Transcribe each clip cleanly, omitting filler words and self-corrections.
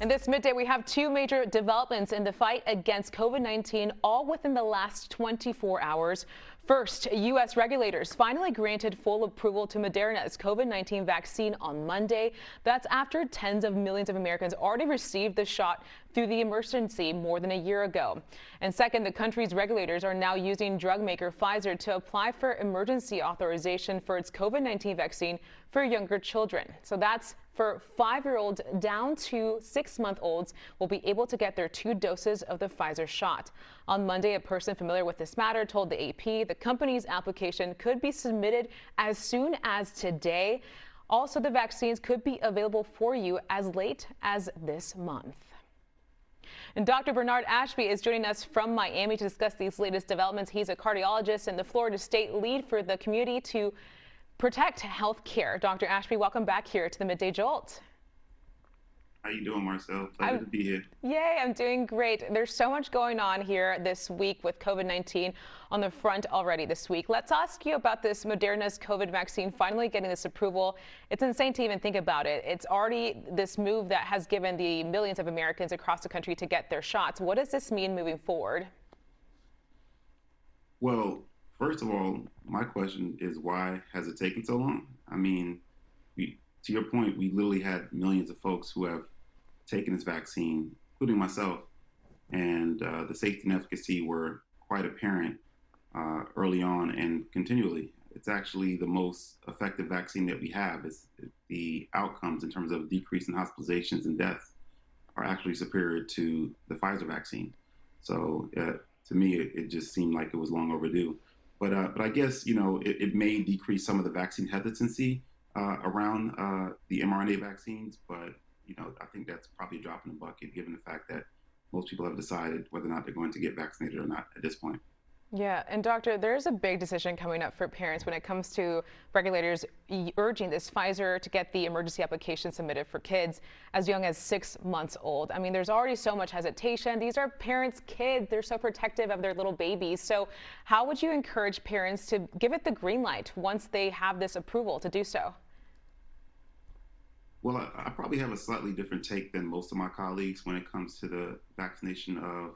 In this midday, we have two major developments in the fight against COVID-19, all within the last 24 hours. First, U.S. regulators finally granted full approval to Moderna's COVID-19 vaccine on Monday. That's after tens of millions of Americans already received the shot through the emergency more than a year ago. And second, the country's regulators are now using drug maker Pfizer to apply for emergency authorization for its COVID-19 vaccine for younger children. So that's for 5-year-olds down to 6-month-olds will be able to get their 2 doses of the Pfizer shot. On Monday, a person familiar with this matter told the AP the company's application could be submitted as soon as today. Also, the vaccines could be available for you as late as this month. And Dr. Bernard Ashby is joining us from Miami to discuss these latest developments. He's a cardiologist and the Florida State lead for the community to protect health care. Dr. Ashby, welcome back here to the Midday Jolt. How you doing, Marcel? Pleasure to be here. Yay, I'm doing great. There's so much going on here this week with COVID-19 on the front already this week. Let's ask you about this Moderna's COVID vaccine finally getting this approval. It's insane to even think about it. It's already this move that has given the millions of Americans across the country to get their shots. What does this mean moving forward? Well, first of all, my question is why has it taken so long? I mean, to your point, we literally had millions of folks who have taken this vaccine, including myself, and the safety and efficacy were quite apparent early on and continually. It's actually the most effective vaccine that we have. The outcomes in terms of decrease in hospitalizations and deaths are actually superior to the Pfizer vaccine. So to me, it just seemed like it was long overdue. But I guess, it may decrease some of the vaccine hesitancy around the mRNA vaccines, but I think that's probably a drop in the bucket given the fact that most people have decided whether or not they're going to get vaccinated or not at this point. Yeah, and doctor, there's a big decision coming up for parents when it comes to regulators urging this Pfizer to get the emergency application submitted for kids as young as 6 months old. I mean, there's already so much hesitation. These are parents' kids. They're so protective of their little babies. So how would you encourage parents to give it the green light once they have this approval to do so? Well, I probably have a slightly different take than most of my colleagues when it comes to the vaccination of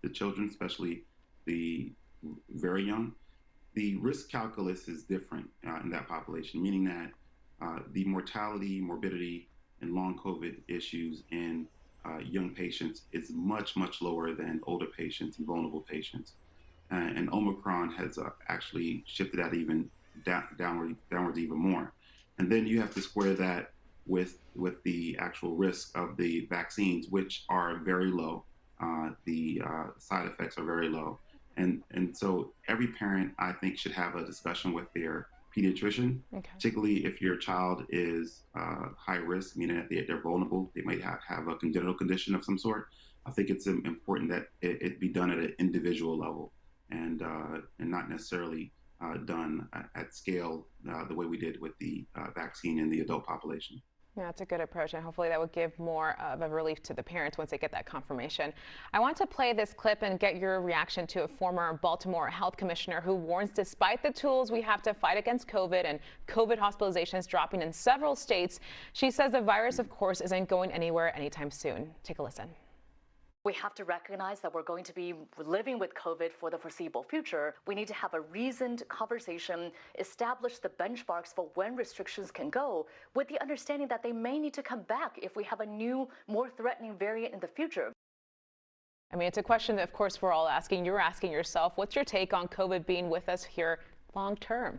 the children, especially the very young. The risk calculus is different in that population, meaning that the mortality, morbidity, and long COVID issues in young patients is much, much lower than older patients and vulnerable patients. And Omicron has actually shifted that even downwards even more. And then you have to square that with the actual risk of the vaccines, which are very low. The side effects are very low. And so every parent, I think, should have a discussion with their pediatrician, particularly if your child is high risk, meaning that they're vulnerable, they might have a congenital condition of some sort. I think it's important that it be done at an individual level and not necessarily done at scale the way we did with the vaccine in the adult population. Yeah, that's a good approach, and hopefully that would give more of a relief to the parents once they get that confirmation. I want to play this clip and get your reaction to a former Baltimore health commissioner who warns despite the tools we have to fight against COVID and COVID hospitalizations dropping in several states, she says the virus, of course, isn't going anywhere anytime soon. Take a listen. We have to recognize that we're going to be living with COVID for the foreseeable future. We need to have a reasoned conversation, establish the benchmarks for when restrictions can go, with the understanding that they may need to come back if we have a new, more threatening variant in the future. I mean, it's a question that, of course, we're all asking. You're asking yourself. What's your take on COVID being with us here long term?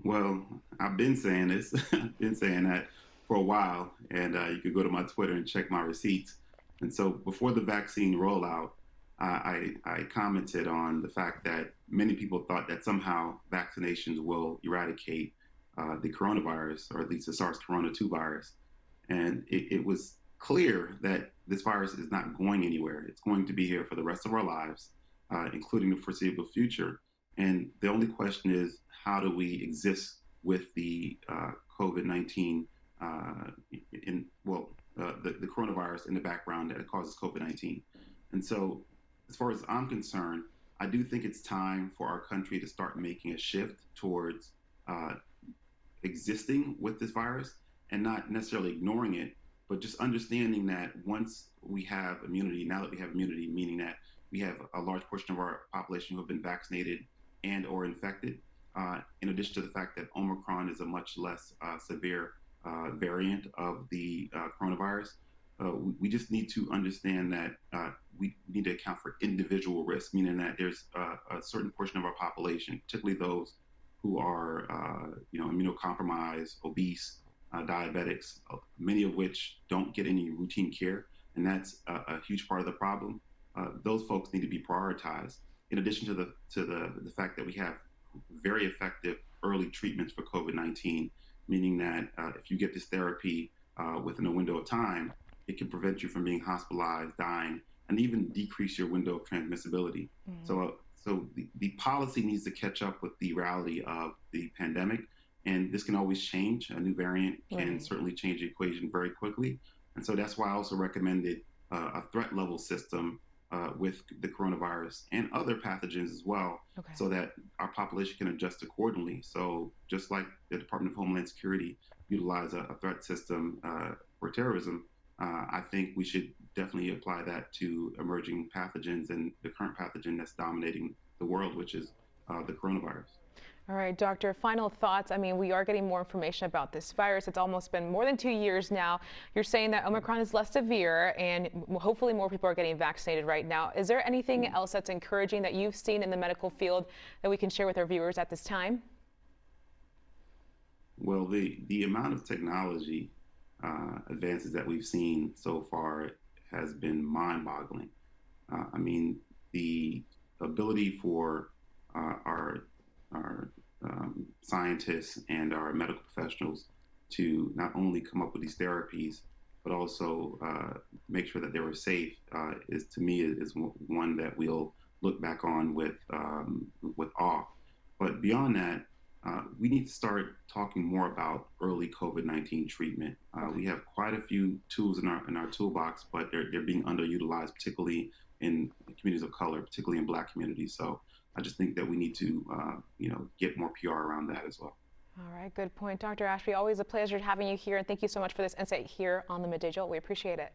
Well, I've been saying this. I've been saying that for a while, and you could go to my Twitter and check my receipts. And so before the vaccine rollout, I commented on the fact that many people thought that somehow vaccinations will eradicate the coronavirus, or at least the SARS-CoV-2 virus. And it was clear that this virus is not going anywhere. It's going to be here for the rest of our lives, including the foreseeable future. And the only question is, how do we exist with the COVID-19 the coronavirus in the background that causes COVID-19. And so as far as I'm concerned, I do think it's time for our country to start making a shift towards existing with this virus and not necessarily ignoring it, But just understanding that once we have immunity, now that we have immunity, meaning that we have a large portion of our population who have been vaccinated and or infected, in addition to the fact that Omicron is a much less severe variant of the coronavirus, we just need to understand that we need to account for individual risk, meaning that there's a certain portion of our population, particularly those who are, immunocompromised, obese, diabetics, many of which don't get any routine care, and that's a huge part of the problem. Those folks need to be prioritized. In addition to the fact that we have very effective early treatments for COVID-19, meaning that if you get this therapy within a window of time, it can prevent you from being hospitalized, dying, and even decrease your window of transmissibility. Mm-hmm. So the policy needs to catch up with the reality of the pandemic, and this can always change. A new variant can certainly change the equation very quickly, and so that's why I also recommended a threat level system with the coronavirus and other pathogens as well, so that our population can adjust accordingly. So just like the Department of Homeland Security utilized a threat system for terrorism, I think we should definitely apply that to emerging pathogens and the current pathogen that's dominating the world, which is the coronavirus. All right, Doctor, final thoughts. I mean, we are getting more information about this virus. It's almost been more than 2 years now. You're saying that Omicron is less severe and hopefully more people are getting vaccinated right now. Is there anything else that's encouraging that you've seen in the medical field that we can share with our viewers at this time? Well, the amount of technology advances that we've seen so far has been mind-boggling. I mean, the ability for our scientists and our medical professionals to not only come up with these therapies, but also make sure that they were safe is, to me, is one that we'll look back on with awe. But beyond that, we need to start talking more about early COVID-19 treatment. We have quite a few tools in our toolbox, but they're being underutilized, particularly in communities of color, particularly in Black communities. So I just think that we need to, get more PR around that as well. All right, good point. Dr. Ashby, always a pleasure having you here, and thank you so much for this insight here on the Midday Jolt. We appreciate it.